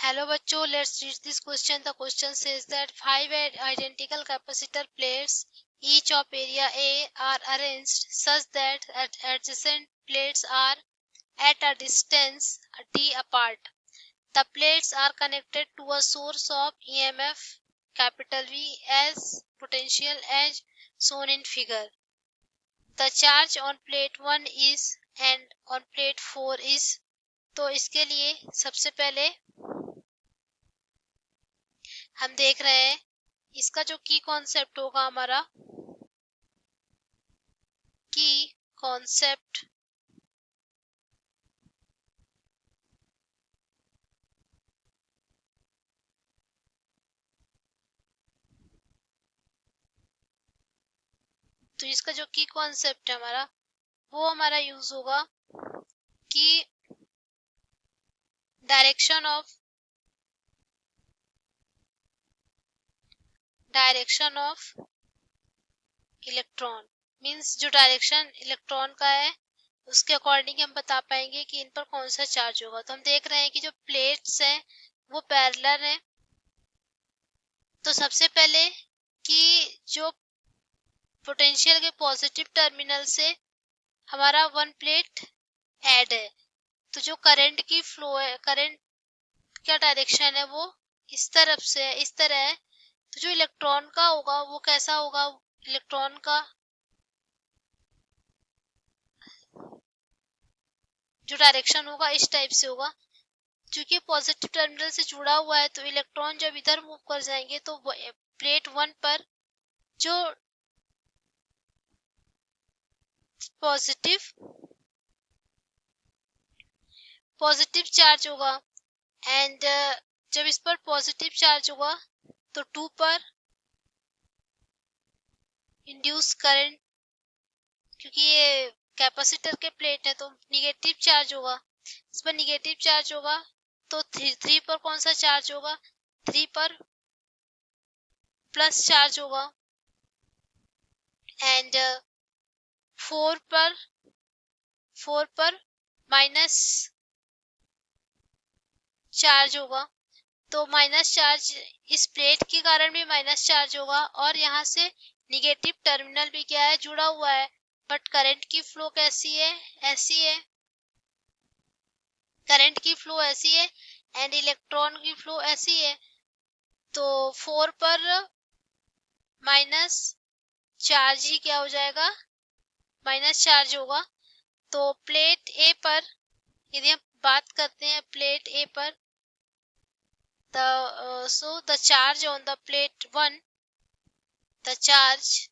Hello बच्चों, let's read this question. The question says that five identical capacitor plates, each of area A, are arranged such that adjacent plates are at a distance d apart. The plates are connected to a source of EMF capital V as potential as shown in figure. The charge on plate 1 is and on plate 4 is. तो इसके लिए सबसे पहले हम देख रहे हैं इसका जो की कॉन्सेप्ट होगा हमारा की कॉन्सेप्ट तो इसका जो की कॉन्सेप्ट है हमारा वो हमारा यूज होगा कि डायरेक्शन ऑफ इलेक्ट्रॉन मींस जो डायरेक्शन इलेक्ट्रॉन का है उसके अकॉर्डिंग हम बता पाएंगे कि इन पर कौन सा चार्ज होगा। तो हम देख रहे हैं कि जो प्लेट्स हैं वो पैरेलल हैं। तो सबसे पहले कि जो पोटेंशियल के पॉजिटिव टर्मिनल से हमारा वन प्लेट ऐड है, तो जो करंट की फ्लो है, करंट का डायरेक्शन है वो इस तरफ से है, इस तरह है। तो जो इलेक्ट्रॉन का होगा वो कैसा होगा, इलेक्ट्रॉन का जो डायरेक्शन होगा इस टाइप से होगा। क्योंकि पॉजिटिव टर्मिनल से जुड़ा हुआ है तो इलेक्ट्रॉन जब इधर मूव कर जाएंगे तो प्लेट 1 पर जो पॉजिटिव चार्ज होगा एंड जब इस पर पॉजिटिव चार्ज होगा तो 2 पर इंड्यूस करंट, क्योंकि ये कैपेसिटर के प्लेट है तो निगेटिव चार्ज होगा, इस पर निगेटिव चार्ज होगा। तो 3 पर कौन सा चार्ज होगा, 3 पर प्लस चार्ज होगा एंड 4 पर माइनस चार्ज होगा। तो माइनस चार्ज इस प्लेट के कारण भी माइनस चार्ज होगा और यहाँ से निगेटिव टर्मिनल भी क्या है, जुड़ा हुआ है। बट करंट की फ्लो कैसी है, ऐसी है, करंट की फ्लो ऐसी है एंड इलेक्ट्रॉन की फ्लो ऐसी है। तो 4 पर माइनस चार्ज ही क्या हो जाएगा, माइनस चार्ज होगा। तो प्लेट ए पर यदि हम बात करते हैं प्लेट ए पर, the charge on the plate 1, the charge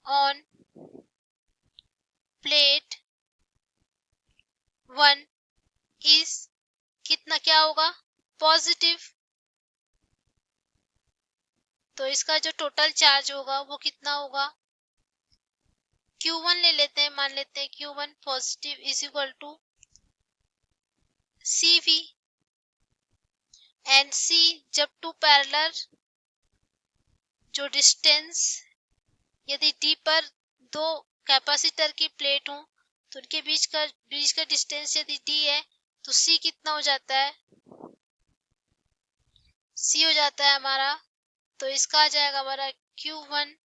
on plate 1 is कितना, क्या होगा, पॉजिटिव। तो इसका जो टोटल चार्ज होगा वो कितना होगा, Q1 ले लेते हैं, मान लेते हैं Q1 positive is equal to CV and C जब टू पैरेलल जो डिस्टेंस, यदि D पर दो कैपेसिटर की प्लेट हो तो उनके बीच का डिस्टेंस यदि D है तो C कितना हो जाता है, C हो जाता है हमारा। तो इसका आ जाएगा हमारा Q1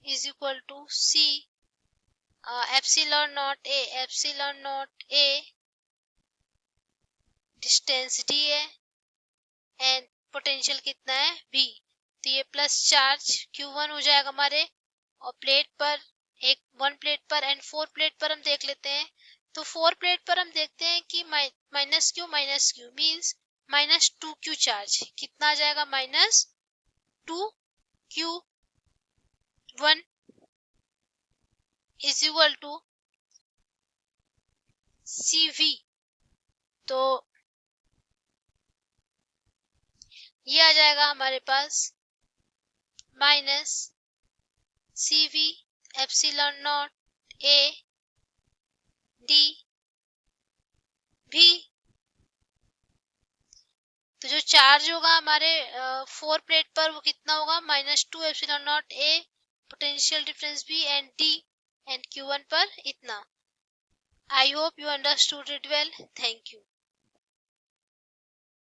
is equal to C epsilon not A distance D है एंड पोटेंशियल कितना है V। तो ये प्लस चार्ज Q1 हो जाएगा हमारे, और प्लेट पर वन प्लेट पर एंड 4 प्लेट पर हम देख लेते हैं। तो 4 प्लेट पर हम देखते हैं कि minus Q means minus 2Q charge कितना आ जाएगा, minus 2Q1 is equal to CV। तो ये आ जाएगा हमारे पास minus CV epsilon not A D V। तो जो चार्ज होगा हमारे 4 प्लेट पर वो कितना होगा, -2 epsilon not A potential difference B and D and Q1 पर इतना। I hope you understood it well. Thank you.